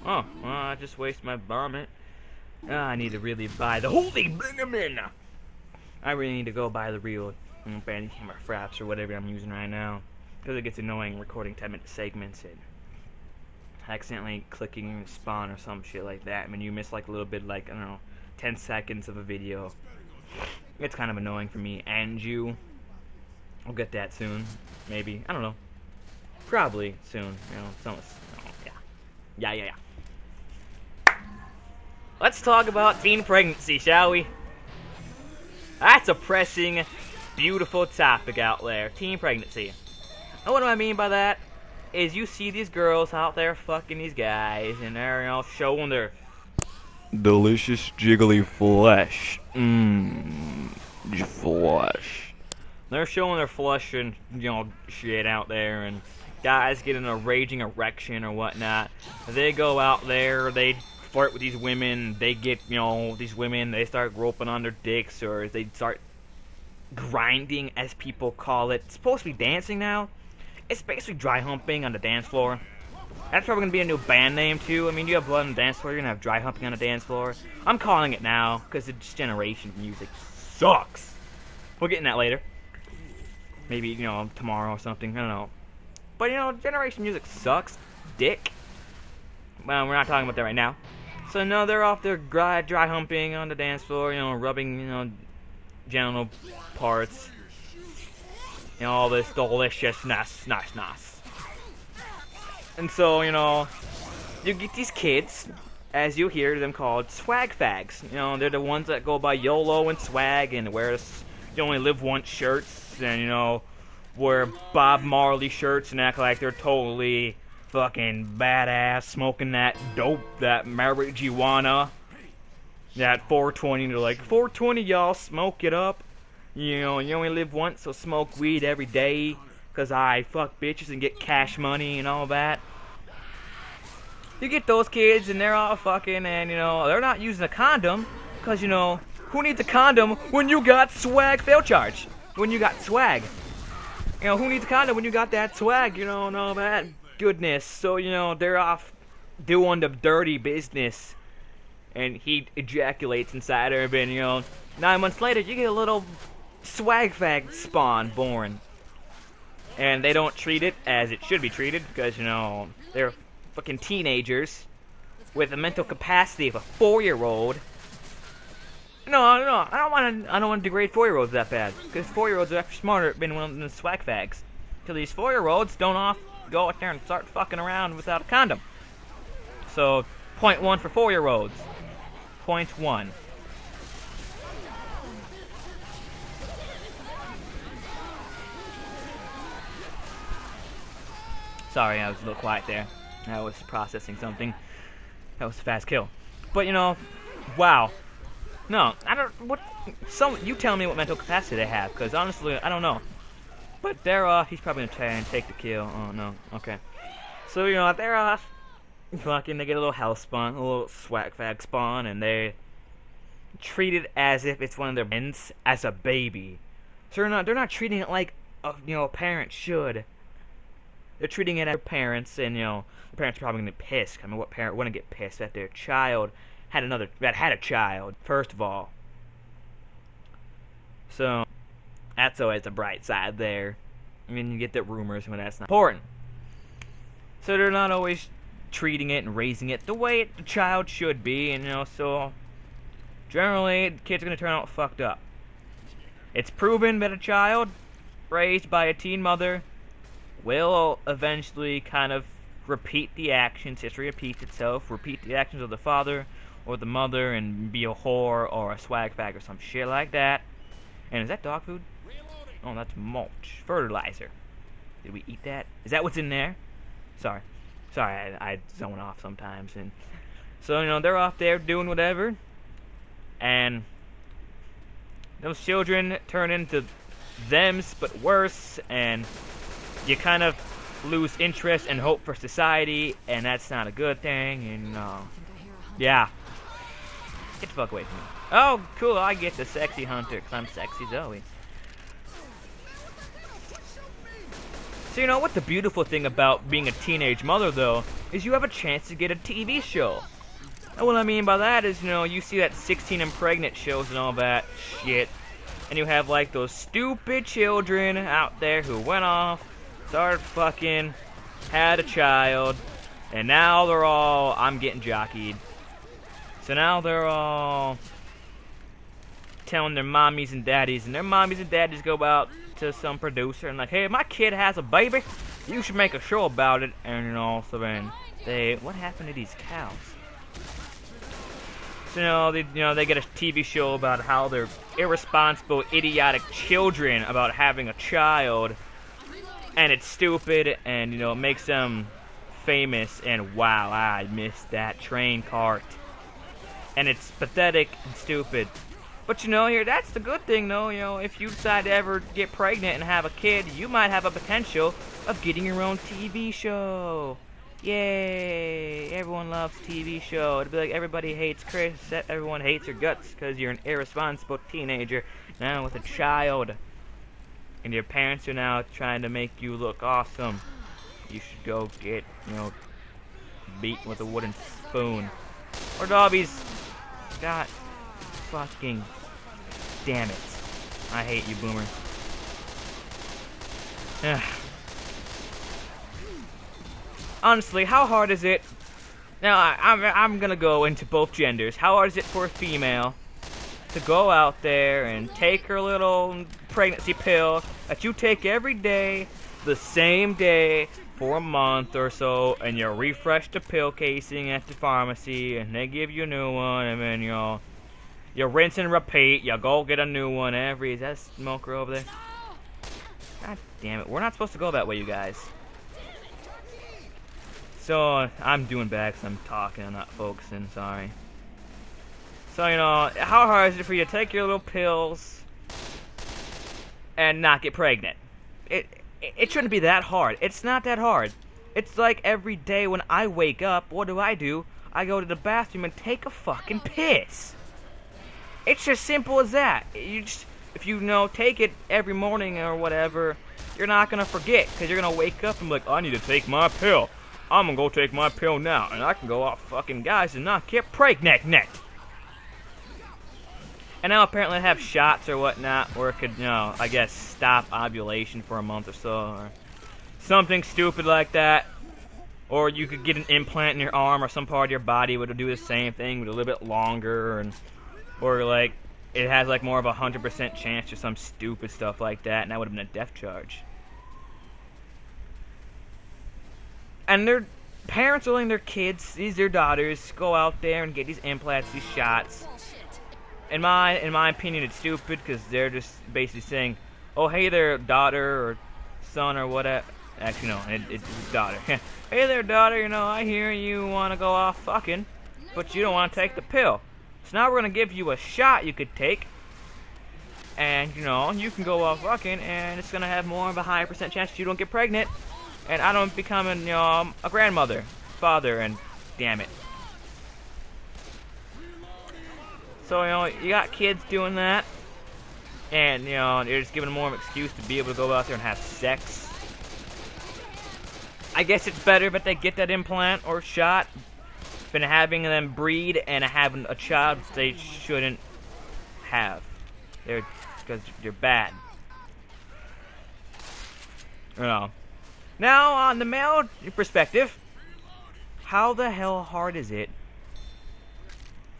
Oh, well, I just wasted my vomit. I need to really buy the holy blingamin. I really need to go buy the real banding hammer fraps or whatever I'm using right now, because it gets annoying recording 10-minute segments and accidentally clicking spawn or some shit like that. I mean, you miss like a little bit, like, I don't know, 10 seconds of a video. It's kind of annoying for me and you. I'll get that soon, maybe. I don't know. Probably soon. You know, yeah. Let's talk about teen pregnancy, shall we? That's a pressing, beautiful topic out there. Teen pregnancy. And what do I mean by that? Is you see these girls out there fucking these guys, and they're, you know, showing their delicious jiggly flesh. Flesh. They're showing their flesh and, you know, shit out there, and guys getting a raging erection or whatnot. They go out there, they flirt with these women, they get, you know, these women, they start groping on their dicks, or they start grinding, as people call it. It's supposed to be dancing now. It's basically dry humping on the dance floor. That's probably going to be a new band name, too. I mean, you have blood on the dance floor, you're going to have dry humping on the dance floor. I'm calling it now, because this generation of music sucks. We'll get in that later. Maybe, you know, tomorrow or something, I don't know. But, you know, generation music sucks. Dick. Well, we're not talking about that right now. So, no, they're off there dry humping on the dance floor, you know, rubbing, you know, genital parts. You know, all this deliciousness, nice. And so, you know, you get these kids, as you hear them called, swag fags. You know, they're the ones that go by YOLO and swag and wear you only live once shirts, and, you know, wear Bob Marley shirts and act like they're totally fucking badass, smoking that dope, that marijuana, that 420. They're like, 420, y'all, smoke it up. You know, you only live once, so smoke weed every day, because I fuck bitches and get cash money and all that. You get those kids, and they're all fucking, and, you know, they're not using a condom, because, you know, who needs a condom when you got swag fail charge? When you got swag. You know, who needs a condom when you got that swag, you know, and all that goodness. So, you know, they're off doing the dirty business, and he ejaculates inside her, and, you know, 9 months later, you get a little swag fag spawn born. And they don't treat it as it should be treated, because, you know, they're fucking teenagers with the mental capacity of a 4-year-old. No, I don't want to degrade 4-year-olds that bad, because 4-year-olds are actually smarter than one of the swag fags. Till these 4-year-olds don't go out there and start fucking around without a condom. So, point 1 for 4-year-olds. Point 1. Sorry, I was a little quiet there. I was processing something. That was a fast kill. But, you know, wow. No, I don't, you tell me what mental capacity they have, because honestly, I don't know. But they're he's probably gonna try and take the kill. Oh, no, okay. So, you know, they're off, fucking, they get a little house spawn, a little swag fag spawn, and they treat it as if it's one of their friends as a baby. So they're not treating it like, you know, a parent should. They're treating it as parents, and, you know, the parents are probably gonna get pissed. I mean, what parent wouldn't get pissed that their child had a child, first of all. So, that's always the bright side there. I mean, you get the rumors when that's not important. So they're not always treating it and raising it the way the child should be, and, you know, so generally, the kids are gonna turn out fucked up. It's proven that a child raised by a teen mother will eventually kind of repeat the actions. History repeats itself. Repeat the actions of the father or the mother and be a whore or a swag bag or some shit like that. And is that dog food? Oh, that's mulch. Fertilizer. Did we eat that? Is that what's in there? Sorry, I zone off sometimes. And so, you know, they're off there doing whatever, and those children turn into thems, but worse, and you kind of lose interest and hope for society, and that's not a good thing. And yeah, get the fuck away from me. Oh, cool, I get the sexy hunter, because I'm sexy Zoe. So, you know, what the beautiful thing about being a teenage mother, though, is you have a chance to get a TV show. And what I mean by that is, you know, you see that 16 and pregnant shows and all that shit, and you have, like, those stupid children out there who went off, started fucking, had a child, and now they're all, I'm getting jockeyed. So now they're all telling their mommies and daddies, and their mommies and daddies go out to some producer and like, hey, my kid has a baby, you should make a show about it. And you know, so then what happened to these cows? So they get a TV show about how they're irresponsible, idiotic children about having a child, and it's stupid, and it makes them famous. And wow, I missed that train cart. And it's pathetic and stupid. But here, that's the good thing though, if you decide to ever get pregnant and have a kid, you might have a potential of getting your own TV show. Yay! Everyone loves TV show. It'd be like everybody hates Chris, everyone hates your guts because you're an irresponsible teenager now with a child. And your parents are now trying to make you look awesome. You should go get, beaten with a wooden spoon. Or Dobby's got fucking damn it. I hate you, Boomer. Honestly, how hard is it? Now, I'm gonna go into both genders. How hard is it for a female to go out there and take her little pregnancy pill that you take every day, the same day, for a month or so, and you refresh the pill casing at the pharmacy, and they give you a new one, and then you rinse and repeat, you go get a new one every... Is that a smoker over there? God damn it, we're not supposed to go that way, you guys. So, I'm doing bad because I'm talking, I'm not focusing, sorry. So, how hard is it for you to take your little pills and not get pregnant? It shouldn't be that hard. It's not that hard. It's like every day when I wake up, what do? I go to the bathroom and take a fucking piss. It's just simple as that. If you take it every morning or whatever, you're not gonna forget, because you're gonna wake up and be like, I need to take my pill. I'm gonna go take my pill now, and I can go off fucking guys and not get pregnant. And now apparently they have shots or whatnot where it could, I guess, stop ovulation for a month or so, or something stupid like that. Or you could get an implant in your arm or some part of your body would do the same thing, but a little bit longer, or like it has like more of a 100% chance or some stupid stuff like that, and that would have been a death charge. And their parents are letting their kids, their daughters, go out there and get these implants, these shots. In my opinion, it's stupid because they're just basically saying, "Oh, hey there, daughter or son or whatever." Actually, no, it's daughter. Hey there, daughter. I hear you want to go off fucking, but you don't want to take the pill. So now we're gonna give you a shot you could take, and you can go off fucking, and it's gonna have more of a higher percent chance you don't get pregnant, and I don't become a grandmother, father, and damn it. So, you got kids doing that, and, you're just giving them more of an excuse to be able to go out there and have sex. I guess it's better that they get that implant or shot than having them breed and having a child they shouldn't have. Because you're bad. Now, on the male perspective, how the hell hard is it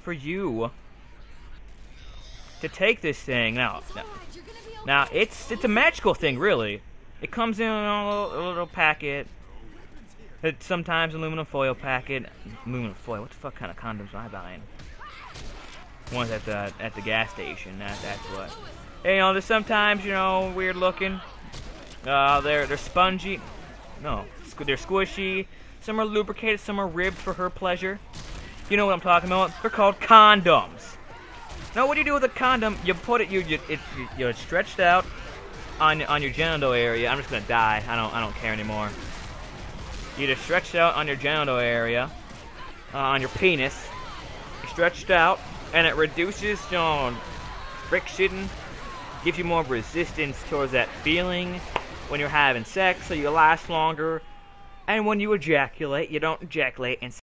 for you to take this thing? Now it's a magical thing, really. It comes in a little packet. It's sometimes aluminum foil packet. Aluminum foil. What the fuck kind of condoms am I buying? Ones at the gas station. That's what. Hey, there's sometimes weird looking. They're spongy. No, they're squishy. Some are lubricated. Some are ribbed for her pleasure. You know what I'm talking about? They're called condoms. Now, what do you do with a condom? You put it, it's stretched out on your genital area. I'm just gonna die. I don't care anymore. You just stretch it out on your genital area, on your penis. It's stretched out, and it reduces friction, gives you more resistance towards that feeling, when you're having sex, so you last longer. And when you ejaculate, you don't ejaculate in